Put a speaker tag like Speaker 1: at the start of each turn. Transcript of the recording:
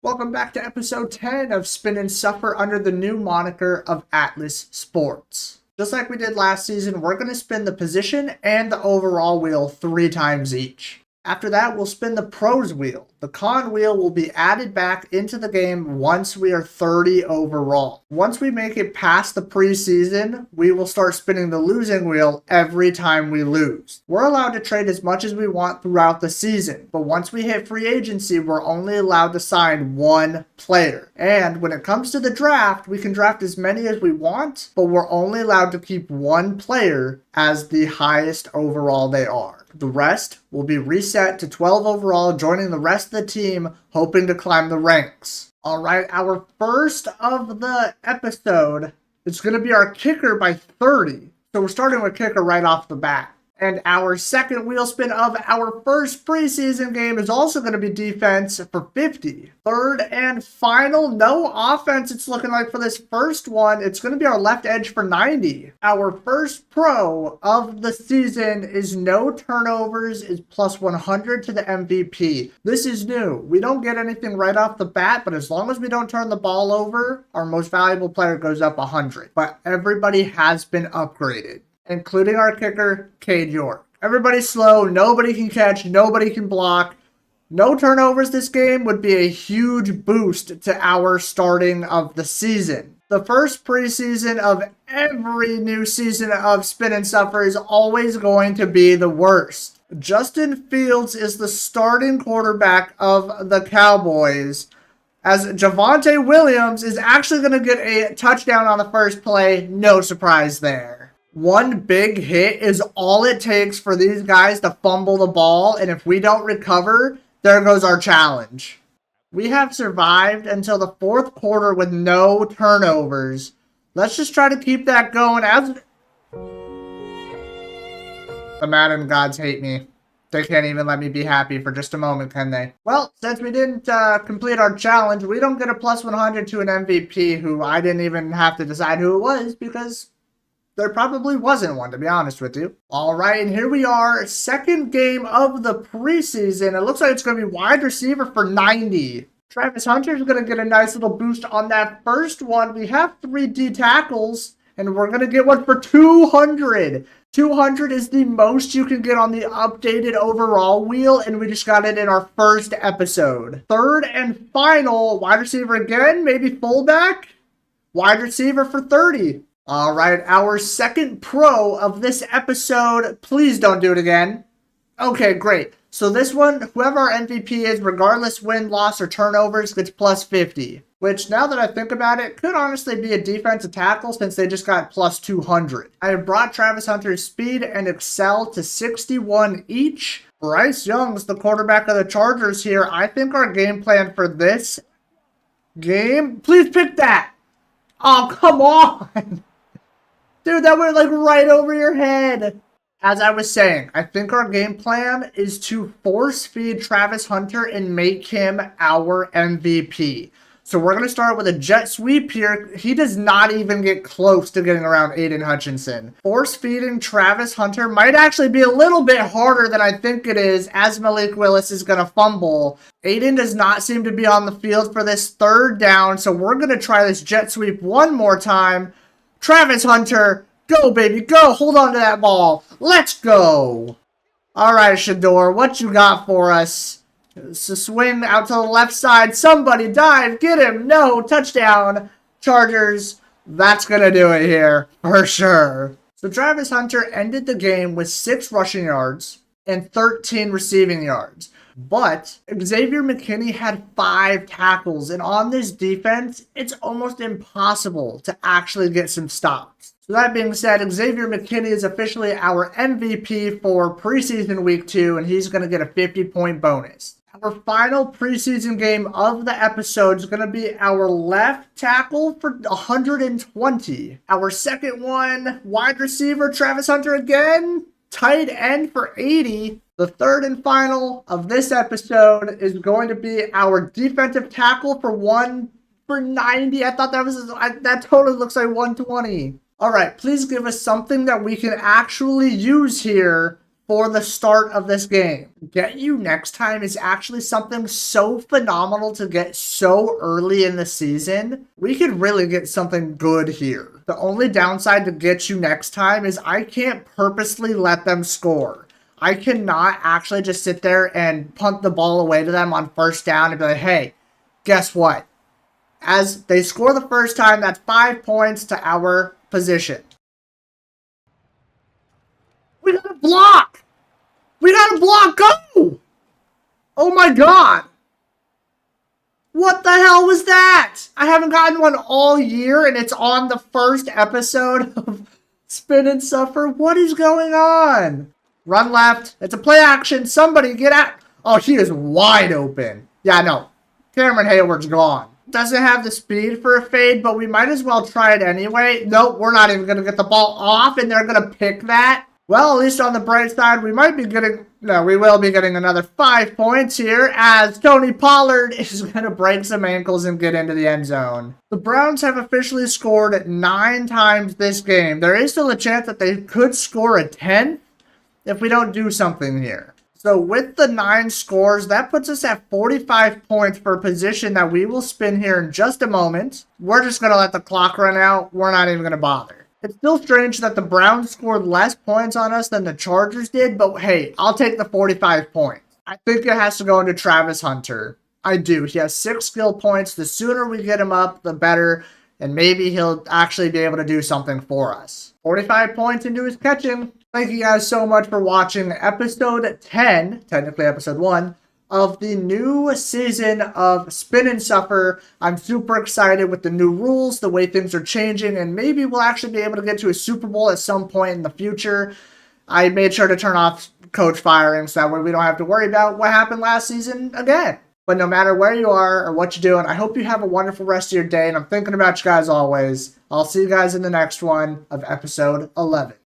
Speaker 1: Welcome back to episode 10 of Spin and Suffer under the new moniker of Atlas Sports. Just like we did last season, we're going to spin the position and the overall wheel 3 times each. After that, we'll spin the pros wheel. The con wheel will be added back into the game once we are 30 overall. Once we make it past the preseason, we will start spinning the losing wheel every time we lose. We're allowed to trade as much as we want throughout the season, but once we hit free agency, we're only allowed to sign 1 player. And when it comes to the draft, we can draft as many as we want, but we're only allowed to keep 1 player as the highest overall they are. The rest will be reset to 12 overall, joining the rest of the team, hoping to climb the ranks. Alright, our first of the episode is going to be our kicker by 30. So we're starting with kicker right off the bat. And our second wheel spin of our first preseason game is also going to be defense for 50. Third and final, no offense it's looking like for this first one. It's going to be our left edge for 90. Our first pro of the season is no turnovers, is plus 100 to the MVP. This is new. We don't get anything right off the bat, but as long as we don't turn the ball over, our most valuable player goes up 100. But everybody has been upgraded, including our kicker, Cade York. Everybody's slow, nobody can catch, nobody can block. No turnovers this game would be a huge boost to our starting of the season. The first preseason of every new season of Spin and Suffer is always going to be the worst. Justin Fields is the starting quarterback of the Cowboys, as Javonte Williams is actually going to get a touchdown on the first play. No surprise there. One big hit is all it takes for these guys to fumble the ball, and if we don't recover, there goes our challenge. We have survived until the 4th quarter with no turnovers. Let's just try to keep that going. As the Madden gods hate me. They can't even let me be happy for just a moment, can they? Well, since we didn't complete our challenge, we don't get a plus 100 to an MVP who I didn't even have to decide who it was because there probably wasn't one, to be honest with you. All right, and here we are, second game of the preseason. It looks like it's going to be wide receiver for 90. Travis Hunter is going to get a nice little boost on that first one. We have 3 D tackles, and we're going to get one for 200. 200 is the most you can get on the updated overall wheel, and we just got it in our first episode. Third and final, wide receiver again, maybe fullback. Wide receiver for 30. All right, our second pro of this episode. Please don't do it again. Okay, great. So this one, whoever our MVP is, regardless win, loss, or turnovers, gets plus 50. Which, now that I think about it, could honestly be a defensive tackle since they just got plus 200. I have brought Travis Hunter's speed and excel to 61 each. Bryce Young's the quarterback of the Chargers here. I think our game plan for this game... Please pick that! Oh, come on! Dude, that went like right over your head. As I was saying, I think our game plan is to force feed Travis Hunter and make him our MVP. So we're going to start with a jet sweep here. He does not even get close to getting around Aiden Hutchinson. Force feeding Travis Hunter might actually be a little bit harder than I think it is, as Malik Willis is going to fumble. Aiden does not seem to be on the field for this 3rd down, so we're going to try this jet sweep one more time. Travis Hunter, go baby, go. Hold on to that ball. Let's go. All right, Shador, what you got for us? It's a swing out to the left side. Somebody dive. Get him. No, touchdown. Chargers. That's going to do it here for sure. So Travis Hunter ended the game with 6 rushing yards and 13 receiving yards. But Xavier McKinney had 5 tackles, and on this defense, it's almost impossible to actually get some stops. So that being said, Xavier McKinney is officially our MVP for preseason week 2, and he's going to get a 50-point bonus. Our final preseason game of the episode is going to be our left tackle for 120. Our second one, wide receiver, Travis Hunter again. Tight end for 80. The third and final of this episode is going to be our defensive tackle for 90. I thought that totally looks like 120. All right, please give us something that we can actually use here for the start of this game. Get you next time is actually something so phenomenal to get so early in the season. We could really get something good here. The only downside to get you next time is I can't purposely let them score. I cannot actually just sit there and punt the ball away to them on first down and be like, hey, guess what? As they score the first time, that's 5 points to our position. We got a block! We got a block! Go! Oh my god! What the hell was that? I haven't gotten one all year, and it's on the first episode of Spin and Suffer. What is going on? Run left. It's a play action. Somebody get out. Oh, he is wide open. Yeah, no. Cameron Hayward's gone. Doesn't have the speed for a fade, but we might as well try it anyway. Nope, we're not even going to get the ball off, and they're going to pick that. Well, at least on the bright side, we might be getting... No, we will be getting another 5 points here as Tony Pollard is going to break some ankles and get into the end zone. The Browns have officially scored 9 times this game. There is still a chance that they could score a 10th if we don't do something here. So with the 9 scores, that puts us at 45 points for a position that we will spin here in just a moment. We're just going to let the clock run out. We're not even going to bother. It's still strange that the Browns scored less points on us than the Chargers did, but hey, I'll take the 45 points. I think it has to go into Travis Hunter. I do. He has 6 skill points. The sooner we get him up, the better, and maybe he'll actually be able to do something for us. 45 points into his catching. Thank you guys so much for watching episode 10, technically episode 1, of the new season of Spin and Suffer. I'm super excited with the new rules, the way things are changing, and maybe we'll actually be able to get to a Super Bowl at some point in the future. I made sure to turn off coach firing so that way we don't have to worry about what happened last season again. But no matter where you are or what you're doing, I hope you have a wonderful rest of your day, and I'm thinking about you guys always. I'll see you guys in the next one of episode 11.